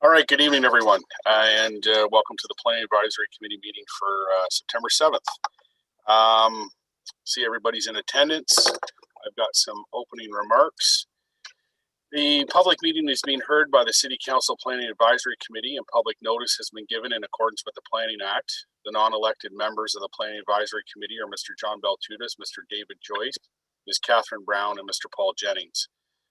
All right, good evening, everyone, and welcome to the Planning Advisory Committee meeting for September 7th. See everybody's in attendance. I've got some opening remarks. The public meeting is being heard by the City Council Planning Advisory Committee, and public notice has been given in accordance with the Planning Act. The non-elected members of the Planning Advisory Committee are Mr. John Beltudas, Mr. David Joyce, Ms. Catherine Brown, and Mr. Paul Jennings.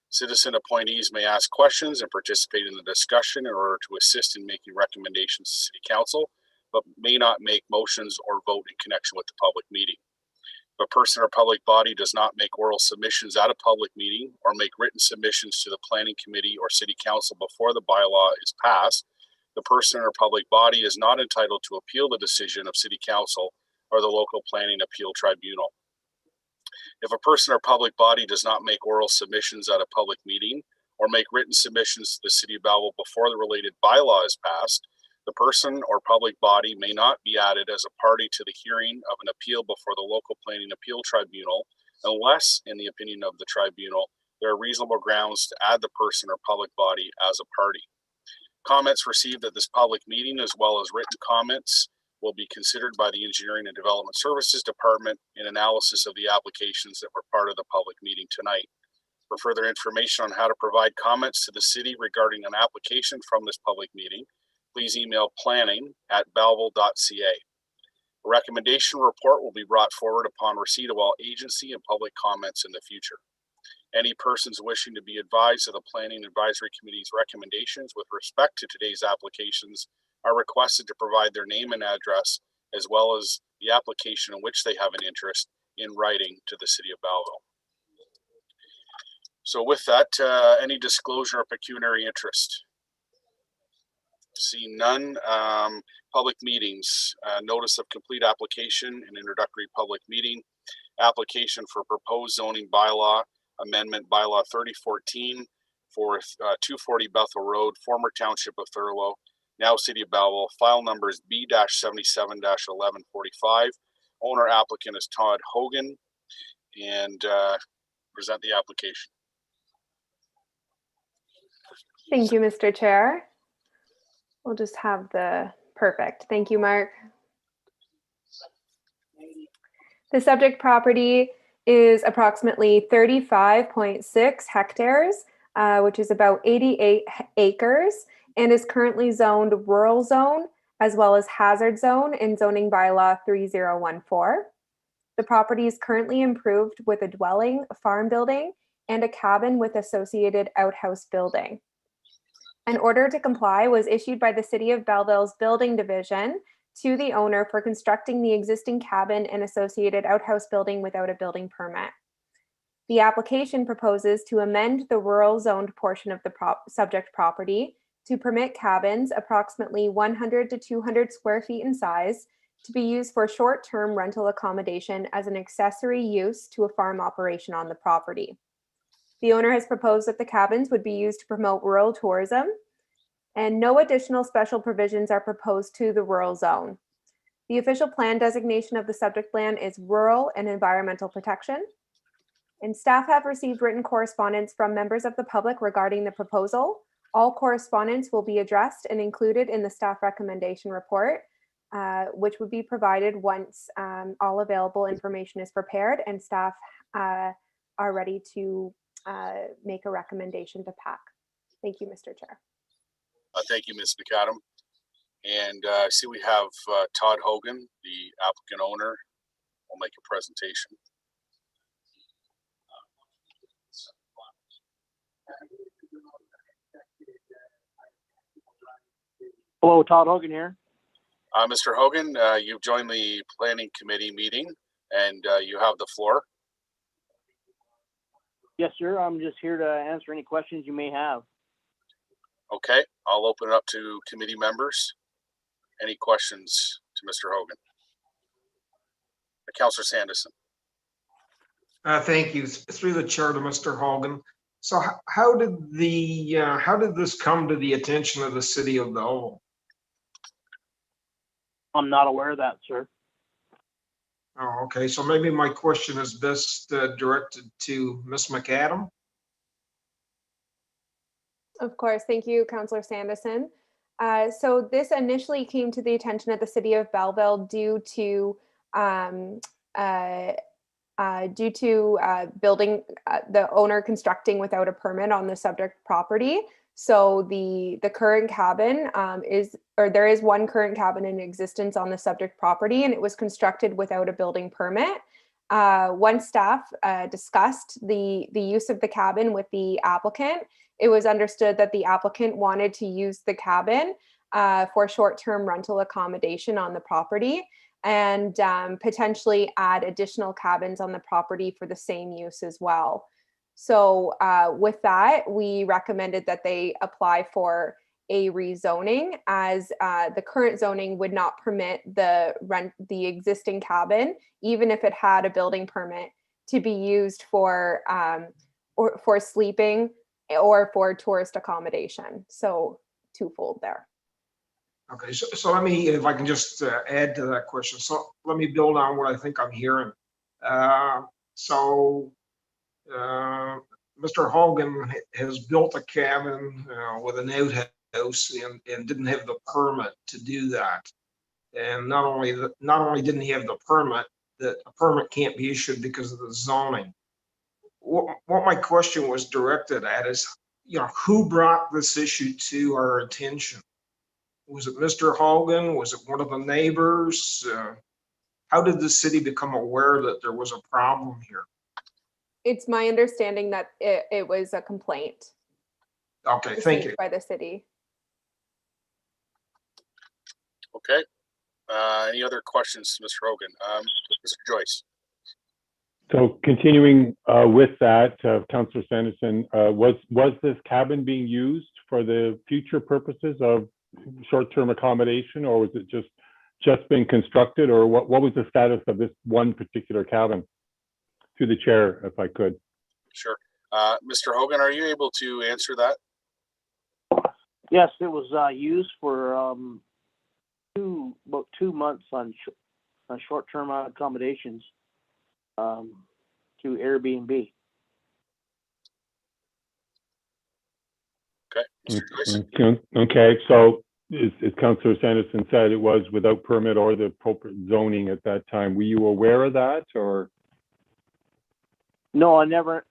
Citizen appointees may ask questions and participate in the discussion in order to assist in making recommendations to City Council, but may not make motions or vote in connection with the public meeting. If a person or public body does not make oral submissions at a public meeting or make written submissions to the Planning Committee or City Council before the bylaw is passed, the person or public body is not entitled to appeal the decision of City Council or the local planning appeal tribunal. If a person or public body does not make oral submissions at a public meeting or make written submissions to the City of Belleville before the related bylaw is passed, the person or public body may not be added as a party to the hearing of an appeal before the local planning appeal tribunal unless, in the opinion of the tribunal, there are reasonable grounds to add the person or public body as a party. Comments received at this public meeting, as well as written comments, will be considered by the Engineering and Development Services Department in analysis of the applications that were part of the public meeting tonight. For further information on how to provide comments to the city regarding an application from this public meeting, please email planning@belleville.ca. A recommendation report will be brought forward upon receipt of all agency and public comments in the future. Any persons wishing to be advised of the Planning Advisory Committee's recommendations with respect to today's applications are requested to provide their name and address, as well as the application in which they have an interest, in writing to the City of Belleville. So with that, any disclosure of pecuniary interest? See none. Public meetings, notice of complete application and introductory public meeting, application for proposed zoning bylaw amendment, bylaw 3014 for 240 Bethel Road, former Township of Thurlow, now City of Belleville. File number is B-77-1145. Owner applicant is Todd Hogan, and present the application. Thank you, Mr. Chair. We'll just have the perfect. Thank you, Mark. The subject property is approximately 35.6 hectares, which is about 88 acres, and is currently zoned rural zone as well as hazard zone in zoning bylaw 3014. The property is currently improved with a dwelling, a farm building, and a cabin with associated outhouse building. An order to comply was issued by the City of Belleville's Building Division to the owner for constructing the existing cabin and associated outhouse building without a building permit. The application proposes to amend the rural zoned portion of the subject property to permit cabins approximately 100 to 200 square feet in size to be used for short-term rental accommodation as an accessory use to a farm operation on the property. The owner has proposed that the cabins would be used to promote rural tourism, and no additional special provisions are proposed to the rural zone. The official plan designation of the subject land is rural and environmental protection. And staff have received written correspondence from members of the public regarding the proposal. All correspondence will be addressed and included in the staff recommendation report, which would be provided once all available information is prepared and staff are ready to make a recommendation to PAC. Thank you, Mr. Chair. Thank you, Ms. McAdam. And I see we have Todd Hogan, the applicant owner, will make a presentation. Hello, Todd Hogan here. Mr. Hogan, you've joined the Planning Committee meeting and you have the floor. Yes, sir. I'm just here to answer any questions you may have. Okay, I'll open it up to committee members. Any questions to Mr. Hogan? Councillor Sanderson. Thank you. Through the chair to Mr. Hogan. So how did this come to the attention of the City of Belleville? I'm not aware of that, sir. Oh, okay. So maybe my question is best directed to Ms. McAdam. Of course. Thank you, Councillor Sanderson. So this initially came to the attention of the City of Belleville due to um, building the owner constructing without a permit on the subject property. So the current cabin there is one current cabin in existence on the subject property, and it was constructed without a building permit. Once staff discussed the use of the cabin with the applicant, it was understood that the applicant wanted to use the cabin for short-term rental accommodation on the property, and potentially add additional cabins on the property for the same use as well. So with that, we recommended that they apply for a rezoning, as the current zoning would not permit the existing cabin, even if it had a building permit, to be used for or for sleeping or for tourist accommodation. So twofold there. Okay, so let me, if I can just add to that question. So let me build on what I think I'm hearing. Mr. Hogan has built a cabin with an outhouse and didn't have the permit to do that. And not only didn't he have the permit, that a permit can't be issued because of the zoning. What my question was directed at is, who brought this issue to our attention? Was it Mr. Hogan? Was it one of the neighbors? How did the city become aware that there was a problem here? It's my understanding that it was a complaint. Okay, thank you. By the city. Okay. Any other questions, Mr. Hogan? Mr. Joyce. So continuing with that, Councillor Sanderson, was this cabin being used for the future purposes of short-term accommodation, or was it just being constructed, or what was the status of this one particular cabin? To the chair, if I could. Sure. Mr. Hogan, are you able to answer that? Yes, it was used for about 2 months on short-term accommodations through Airbnb. Okay, Mr. Joyce. Okay, so as Councillor Sanderson said, it was without permit or the appropriate zoning at that time. Were you aware of that, or? No, I never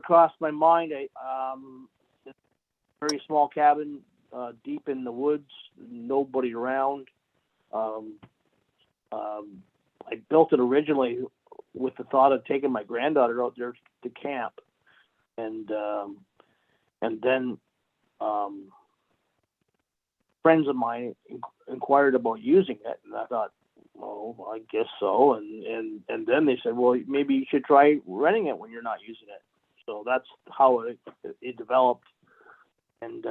crossed my mind. It's a very small cabin, deep in the woods, nobody around. I built it originally with the thought of taking my granddaughter out there to camp, and then friends of mine inquired about using it, and I thought, well, I guess so. And then they said, well, maybe you should try renting it when you're not using it. So that's how it developed, and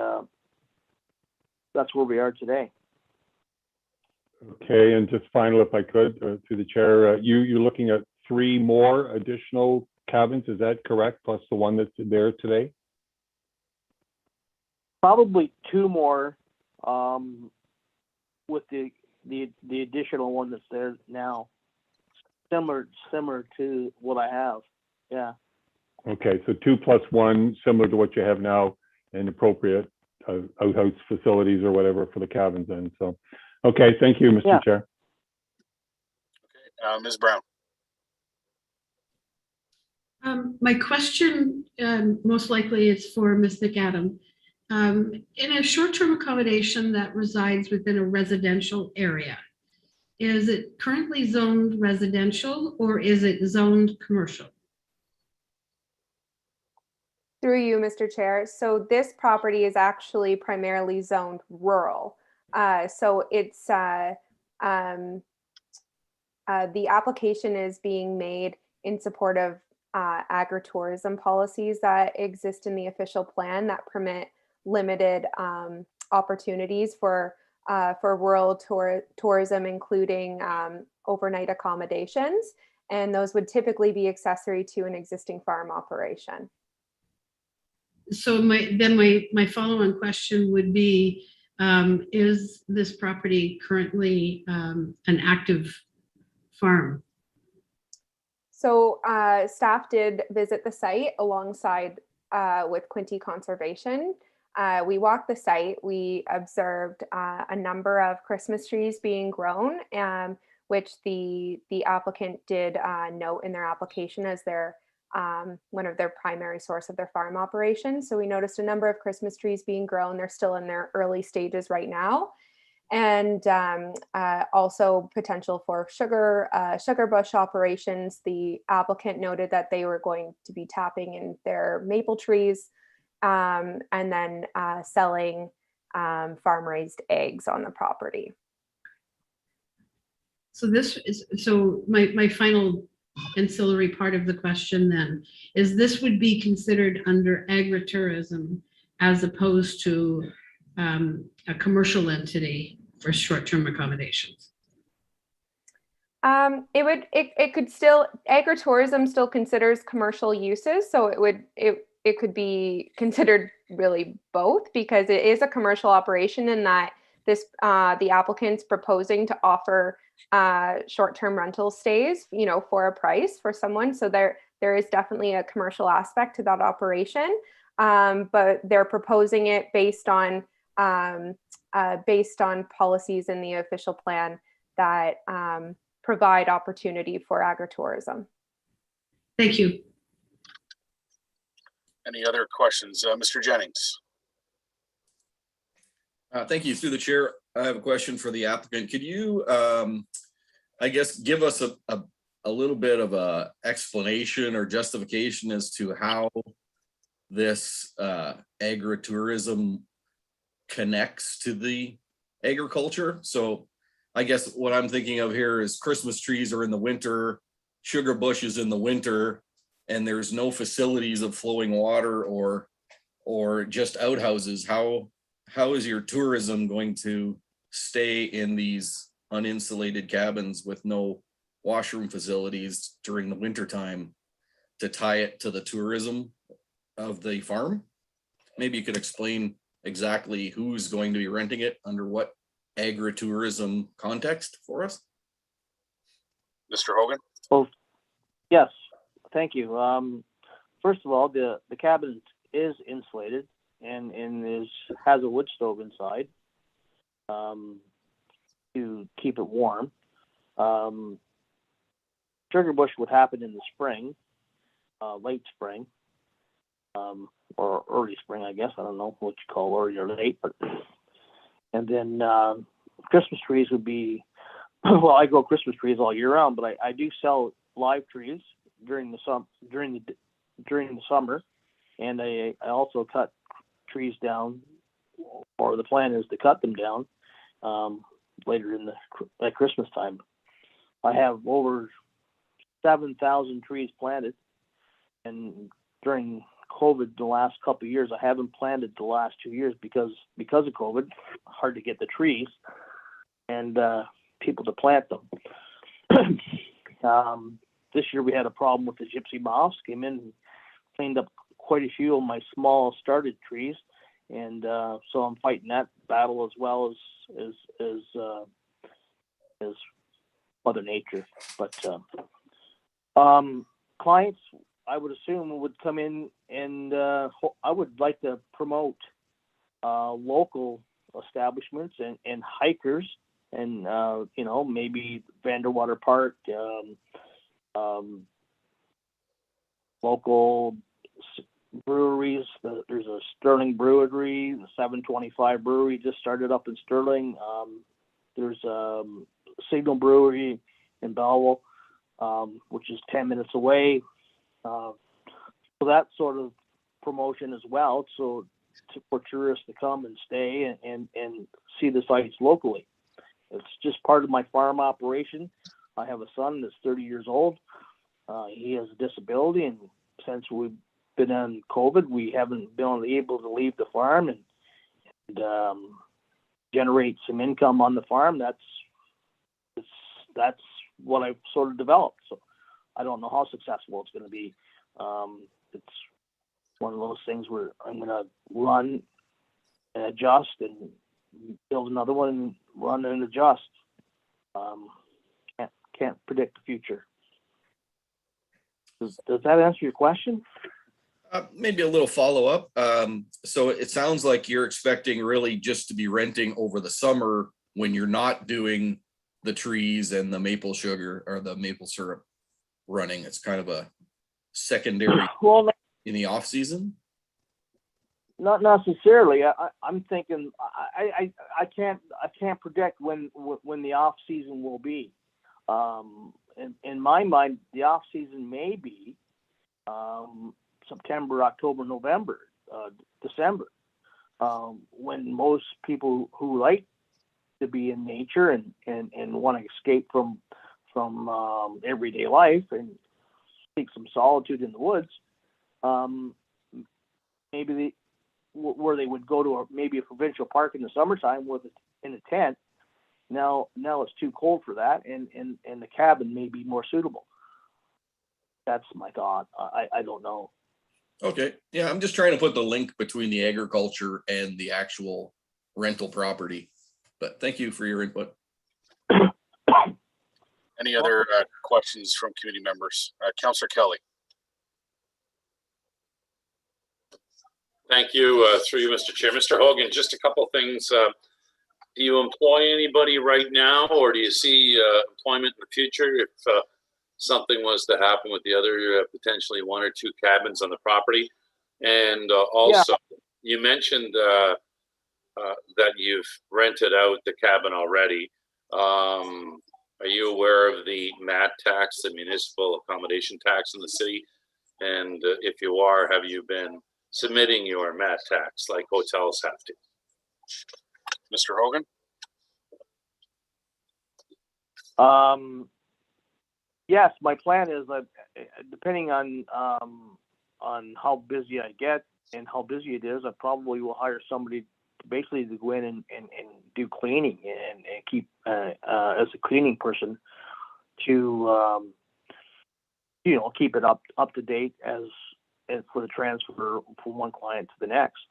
that's where we are today. Okay, and just final, if I could, to the chair, you're looking at 3 more additional cabins, is that correct? Plus the one that's there today? Probably 2 more, with the additional one that's there now, similar to what I have. Yeah. Okay, so 2 plus 1, similar to what you have now, and appropriate outhouse facilities or whatever for the cabins then. So, okay, thank you, Mr. Chair. Okay, Ms. Brown. My question most likely is for Ms. McAdam. In a short-term accommodation that resides within a residential area, is it currently zoned residential or is it zoned commercial? Through you, Mr. Chair. So this property is actually primarily zoned rural. So it's the application is being made in support of agritourism policies that exist in the official plan that permit limited opportunities for rural tourism, including overnight accommodations, and those would typically be accessory to an existing farm operation. So my follow-on question would be, is this property currently an active farm? So staff did visit the site alongside with Quinte Conservation. we walked the site. We observed a number of Christmas trees being grown, which the applicant did note in their application as their one of their primary source of their farm operation. So we noticed a number of Christmas trees being grown. They're still in their early stages right now. And also potential for sugar bush operations. The applicant noted that they were going to be tapping in their maple trees and then selling farm-raised eggs on the property. So my final ancillary part of the question then is, this would be considered under agritourism as opposed to a commercial entity for short-term accommodations? It could still, agritourism still considers commercial uses, so it could be considered really both, because it is a commercial operation in that the applicant's proposing to offer short-term rental stays, for a price for someone. So there is definitely a commercial aspect to that operation, but they're proposing it based on policies in the official plan that provide opportunity for agritourism. Thank you. Any other questions? Mr. Jennings. Thank you. Through the chair, I have a question for the applicant. Could you, I guess, give us a little bit of a explanation or justification as to how this agritourism connects to the agriculture? So I guess what I'm thinking of here is Christmas trees are in the winter, sugar bushes in the winter, and there's no facilities of flowing water or just outhouses. How is your tourism going to stay in these uninsulated cabins with no washroom facilities during the winter time to tie it to the tourism of the farm? Maybe you could explain exactly who's going to be renting it under what agritourism context for us. Mr. Hogan? Well, yes, thank you. First of all, the cabin is insulated and has a wood stove inside to keep it warm. Sugar bush would happen in the spring, late spring, or early spring, I guess. I don't know what you call early or late, but and then Christmas trees would be, well, I grow Christmas trees all year round, but I do sell live trees during the summer, and I also cut trees down, or the plan is to cut them down later at Christmas time. I have over 7,000 trees planted, and during COVID, the last couple of years, I haven't planted the last 2 years because of COVID. Hard to get the trees and people to plant them. This year we had a problem with the gypsy moths. Came in and cleaned up quite a few of my small started trees, and so I'm fighting that battle as well as Mother Nature. But clients, I would assume, would come in, and I would like to promote local establishments and hikers, and maybe Vanderwater Park, local breweries. There's a Sterling Brewery, the 725 Brewery just started up in Sterling. There's Signal Brewery in Belleville, which is 10 minutes away. So that sort of promotion as well, so for tourists to come and stay and see the sites locally. It's just part of my farm operation. I have a son that's 30 years old. He has a disability, and since we've been on COVID, we haven't been able to leave the farm and generate some income on the farm. That's what I've sort of developed. So I don't know how successful it's going to be. It's one of those things where I'm going to run and adjust and build another one and run and adjust. Can't predict the future. Does that answer your question? Maybe a little follow-up. So it sounds like you're expecting really just to be renting over the summer when you're not doing the trees and the maple sugar or the maple syrup running. It's kind of a secondary Well, in the off season. not necessarily. I'm thinking I can't predict when the off season will be. In my mind, the off season may be September, October, November, December, when most people who like to be in nature and want to escape from everyday life and seek some solitude in the woods, maybe where they would go to maybe a provincial park in the summertime in a tent. Now it's too cold for that, and the cabin may be more suitable. That's my thought. I don't know. Okay. Yeah, I'm just trying to put the link between the agriculture and the actual rental property. But thank you for your input. Any other questions from committee members? Councillor Kelly. Thank you. Through you, Mr. Chair. Mr. Hogan, just a couple of things. Do you employ anybody right now, or do you see employment in the future if something was to happen with the other potentially one or two cabins on the property? And also, you mentioned that you've rented out the cabin already. Are you aware of the MAT tax, the municipal accommodation tax in the city? And if you are, have you been submitting your MAT tax like hotels have to? Mr. Hogan? Yes, my plan is that depending on how busy I get and how busy it is, I probably will hire somebody basically to go in and do cleaning and keep as a cleaning person to keep it up to date as for the transfer from one client to the next.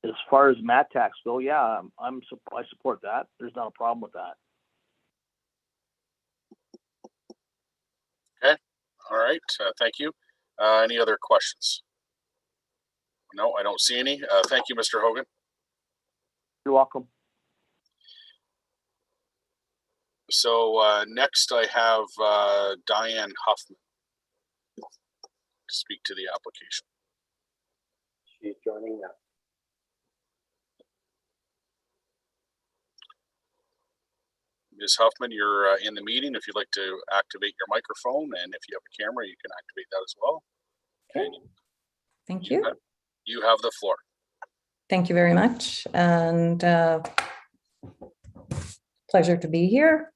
As far as MAT tax go, yeah, I support that. There's not a problem with that. Okay. All right. Thank you. Any other questions? No, I don't see any. Thank you, Mr. Hogan. You're welcome. So next I have Diane Huffman to speak to the application. She's joining now. Ms. Huffman, you're in the meeting. If you'd like to activate your microphone, and if you have a camera, you can activate that as well. Okay. Thank you. You have the floor. Thank you very much, and pleasure to be here.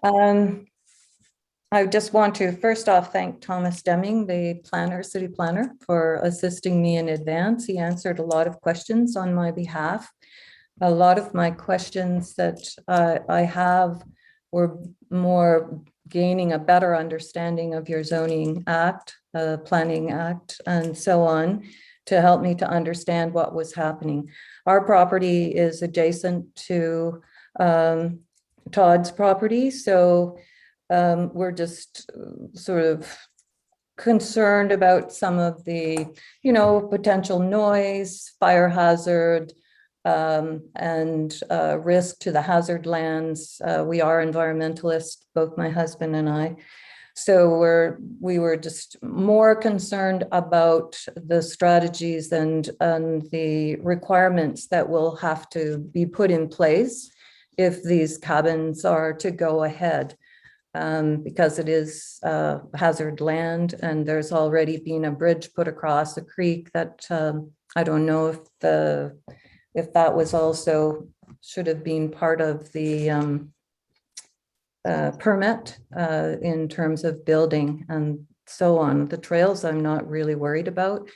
I just want to first off thank Thomas Deming, the city planner, for assisting me in advance. He answered a lot of questions on my behalf. A lot of my questions that I have were more gaining a better understanding of your zoning act, planning act, and so on, to help me to understand what was happening. Our property is adjacent to Todd's property, so we're just sort of concerned about some of the, potential noise, fire hazard, and risk to the hazard lands. We are environmentalists, both my husband and I. So we were just more concerned about the strategies and the requirements that will have to be put in place if these cabins are to go ahead, because it is hazard land, and there's already been a bridge put across a creek that I don't know if that was also should have been part of the permit in terms of building and so on. The trails I'm not really worried about.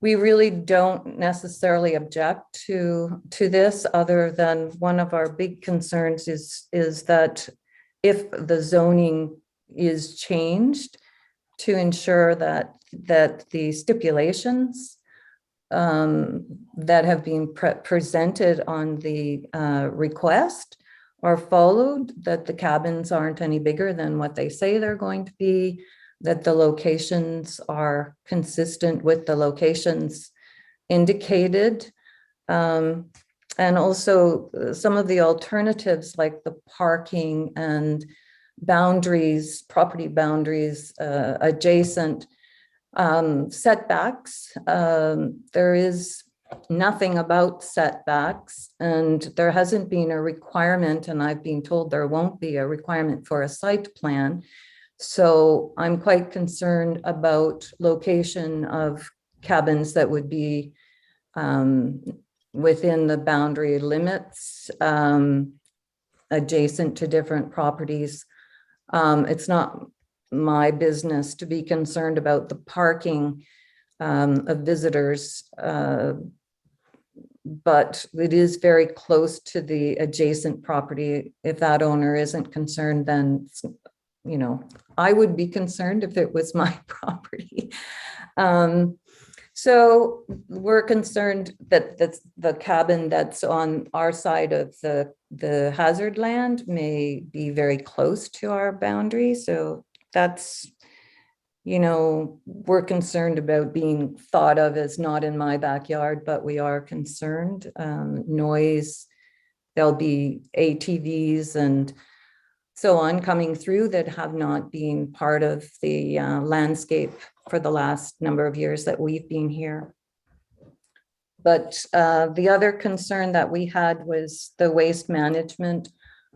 We really don't necessarily object to this, other than one of our big concerns is that if the zoning is changed to ensure that the stipulations that have been presented on the request are followed, that the cabins aren't any bigger than what they say they're going to be, that the locations are consistent with the locations indicated. And also some of the alternatives like the parking and boundaries, property boundaries adjacent, setbacks. There is nothing about setbacks, and there hasn't been a requirement, and I've been told there won't be a requirement for a site plan. So I'm quite concerned about location of cabins that would be within the boundary limits, adjacent to different properties. It's not my business to be concerned about the parking of visitors, but it is very close to the adjacent property. If that owner isn't concerned, then, you know, I would be concerned if it was my property. So we're concerned that the cabin that's on our side of the hazard land may be very close to our boundary. So that's, you know, we're concerned about being thought of as not in my backyard, but we are concerned. Noise, there'll be ATVs and so on coming through that have not been part of the landscape for the last number of years that we've been here. But the other concern that we had was the waste management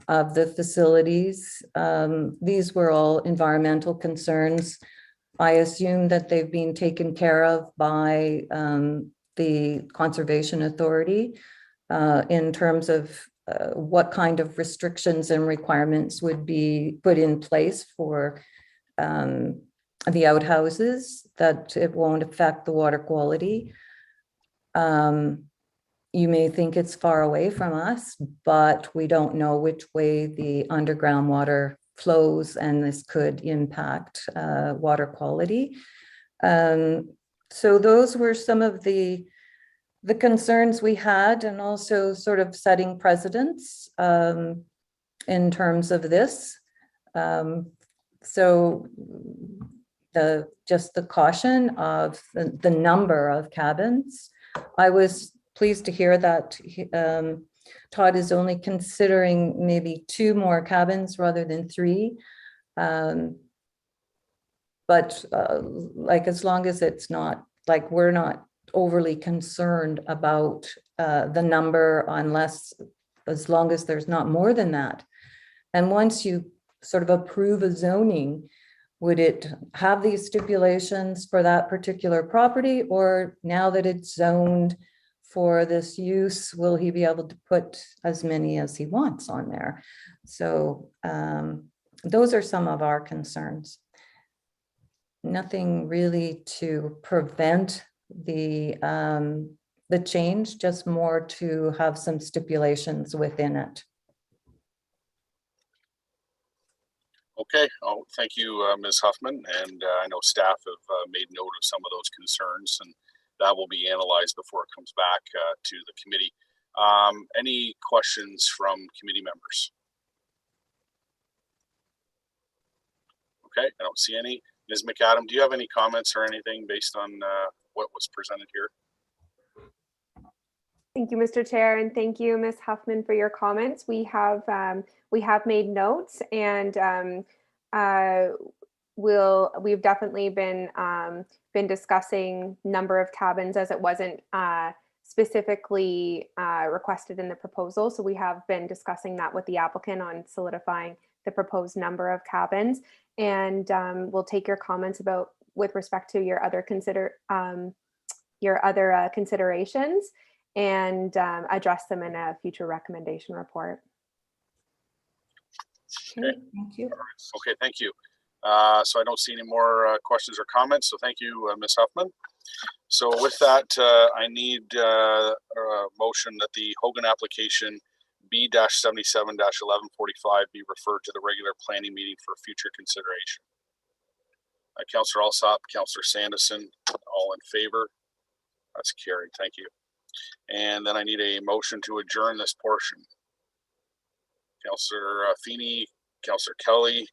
of the facilities. These were all environmental concerns. I assume that they've been taken care of by the Conservation Authority in terms of what kind of restrictions and requirements would be put in place for the outhouses, that it won't affect the water quality. You may think it's far away from us, but we don't know which way the underground water flows, and this could impact water quality. So those were some of the concerns we had, and also sort of setting precedents in terms of this. So just the caution of the number of cabins. I was pleased to hear that Todd is only considering maybe 2 more cabins rather than 3. But like, as long as it's not, like, we're not overly concerned about the number, as long as there's not more than that. And once you sort of approve a zoning, would it have these stipulations for that particular property, or now that it's zoned for this use, will he be able to put as many as he wants on there? So those are some of our concerns. Nothing really to prevent the change, just more to have some stipulations within it. Okay, oh, thank you, Ms. Huffman, and I know staff have made note of some of those concerns, and that will be analyzed before it comes back to the committee. Any questions from committee members? Okay, I don't see any. Ms. McAdam, do you have any comments or anything based on what was presented here? Thank you, Mr. Chair, and thank you, Ms. Huffman, for your comments. We have made notes, and we've definitely been discussing number of cabins, as it wasn't specifically requested in the proposal. So we have been discussing that with the applicant on solidifying the proposed number of cabins, and we'll take your comments with respect to your other considerations and address them in a future recommendation report. Okay, thank you. Okay, thank you. So I don't see any more questions or comments. So thank you, Ms. Huffman. So with that, I need a motion that the Hogan application B-77-1145 be referred to the regular planning meeting for future consideration. Councillor Alsop, Councillor Sanderson, all in favor? That's carried. Thank you. And then I need a motion to adjourn this portion. Councillor Feeney, Councillor Kelly,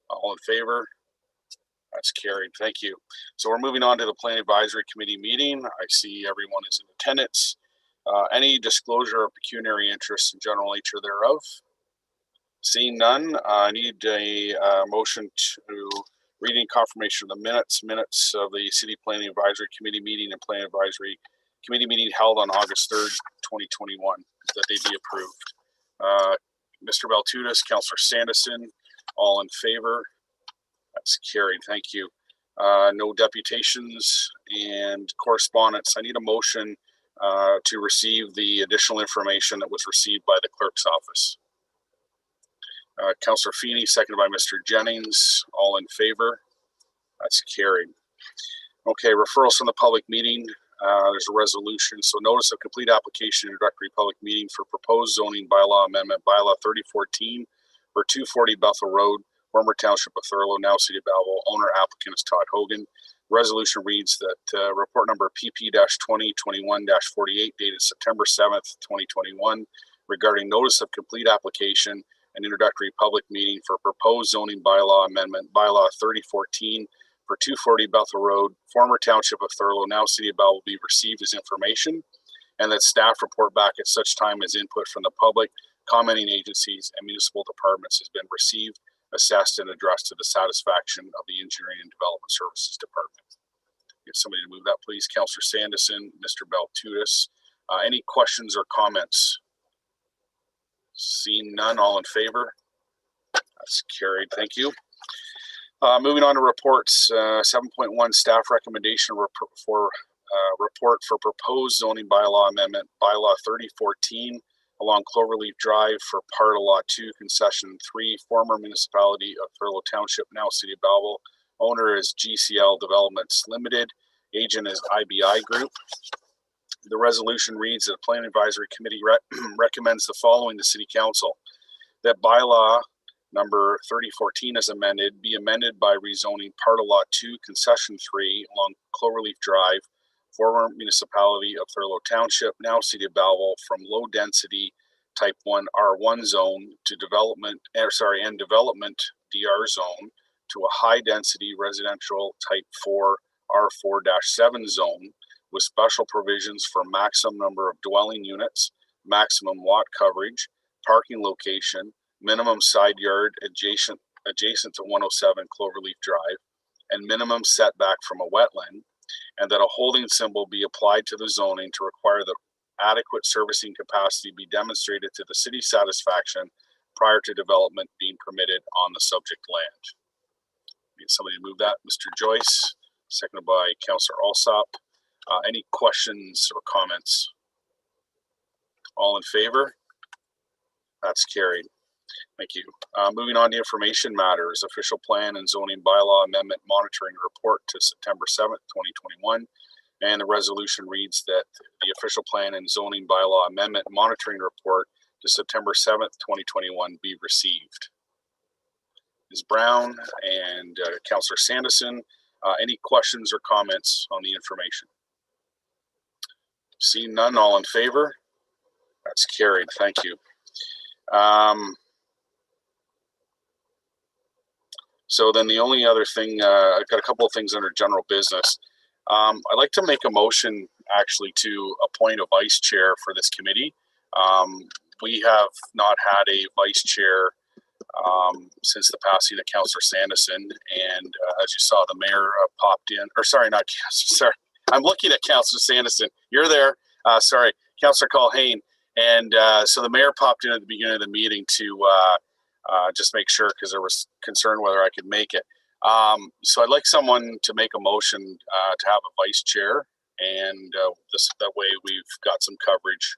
all in favor? That's carried. Thank you. So we're moving on to the Planning Advisory Committee meeting. I see everyone is in attendance. Any disclosure of pecuniary interest and general nature thereof? Seeing none, I need a motion to reading confirmation of the minutes of the City Planning Advisory Committee meeting and Planning Advisory Committee meeting held on August 3rd, 2021, that they be approved. Mr. Baltutis, Councillor Sanderson, all in favor? That's carried. Thank you. No deputations and correspondence. I need a motion to receive the additional information that was received by the clerk's office. Councillor Feeney, seconded by Mr. Jennings. All in favor? That's carried. Okay, referrals from the public meeting. There's a resolution. So notice of complete application introductory public meeting for proposed zoning bylaw amendment, bylaw 3014 for 240 Bethel Road, former Township of Thurlow, now City of Belleville. Owner applicant is Todd Hogan. Resolution reads that report number PP-2021-48 dated September 7th, 2021 regarding notice of complete application and introductory public meeting for proposed zoning bylaw amendment, bylaw 3014 for 240 Bethel Road, former Township of Thurlow, now City of Belleville, be received as information, and that staff report back at such time as input from the public, commenting agencies, and municipal departments has been received, assessed, and addressed to the satisfaction of the Engineering and Development Services Department. Get somebody to move that, please. Councillor Sanderson, Mr. Baltutis. Any questions or comments? Seeing none, all in favor? That's carried. Thank you. Moving on to reports, 7.1 staff recommendation for report for proposed zoning bylaw amendment, bylaw 3014 along Cloverleaf Drive for part of lot 2, concession 3, former municipality of Thurlow Township, now City of Belleville. Owner is GCL Developments Limited. Agent is IBI Group. The resolution reads that the Planning Advisory Committee recommends the following to City Council: that bylaw number 3014 is amended, be amended by rezoning part of lot 2, concession 3 along Cloverleaf Drive, former municipality of Thurlow Township, now City of Belleville, from low density type 1 R1 zone to development, and development DR zone to a high density residential type 4 R4-7 zone with special provisions for maximum number of dwelling units, maximum lot coverage, parking location, minimum side yard adjacent to 107 Cloverleaf Drive, and minimum setback from a wetland, and that a holding symbol be applied to the zoning to require that adequate servicing capacity be demonstrated to the city's satisfaction prior to development being permitted on the subject land. Need somebody to move that. Mr. Joyce, seconded by Councillor Alsop. Any questions or comments? All in favor? That's carried. Thank you. Moving on to information matters, official plan and zoning bylaw amendment monitoring report to September 7th, 2021. And the resolution reads that the official plan and zoning bylaw amendment monitoring report to September 7th, 2021 be received. Ms. Brown and Councillor Sanderson, any questions or comments on the information? Seeing none, all in favor? That's carried. Thank you. So then the only other thing, I've got a couple of things under general business. I'd like to make a motion actually to appoint a vice chair for this committee. We have not had a vice chair since the passing of Councillor Sanderson, and as you saw, the mayor popped in, or sorry, not sorry, I'm looking at Councillor Sanderson. You're there. Sorry, Councillor Culhane. And so the mayor popped in at the beginning of the meeting to just make sure, because there was concern whether I could make it. So I'd like someone to make a motion to have a vice chair, and that way we've got some coverage.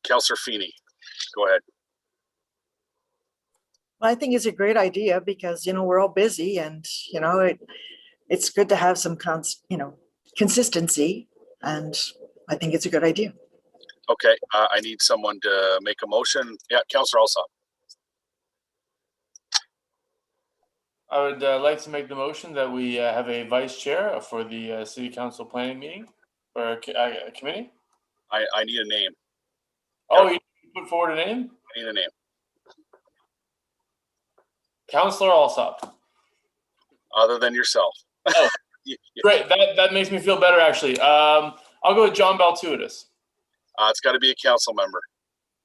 Councillor Feeney, go ahead. I think it's a great idea because, we're all busy, and, it's good to have some, consistency, and I think it's a good idea. Okay, I need someone to make a motion. Yeah, Councillor Alsop. I would like to make the motion that we have a vice chair for the city council planning meeting or a committee. I need a name. Oh, you put forward a name? I need a name. Councillor Alsop. Other than yourself. Oh, great. That makes me feel better, actually. I'll go with John Baltuitis. It's got to be a council member.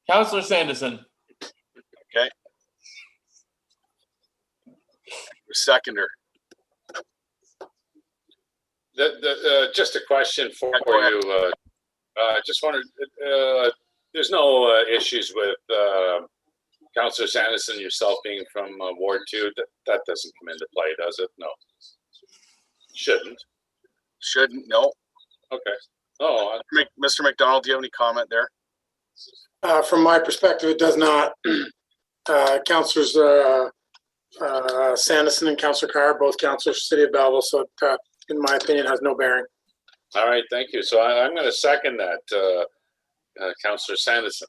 Councillor Sanderson. Okay. Seconder. Just a question for Go ahead. you. Just wondered, there's no issues with Councillor Sanderson, yourself being from Ward 2. That doesn't come into play, does it? No. Shouldn't. Shouldn't, no. Okay. Oh, Mr. McDonald, do you have any comment there? From my perspective, it does not. Councillors Sanderson and Councillor Carr, both councillors for City of Belleville, so it, in my opinion, has no bearing. all right. Thank you. So I'm going to second that, Councillor Sanderson.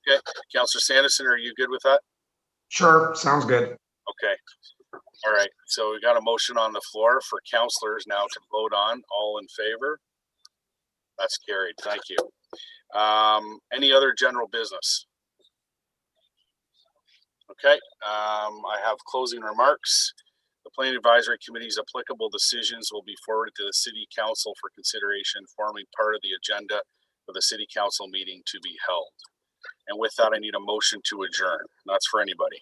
Okay. Councillor Sanderson, are you good with that? Sure, sounds good. Okay. All right. So we got a motion on the floor for councillors now to vote on. All in favor? That's carried. Thank you. Any other general business? Okay. I have closing remarks. The Planning Advisory Committee's applicable decisions will be forwarded to the City Council for consideration, forming part of the agenda for the City Council meeting to be held. And with that, I need a motion to adjourn. That's for anybody.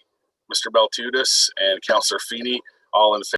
Mr. Baltuitis and Councillor Feeney, all in favor.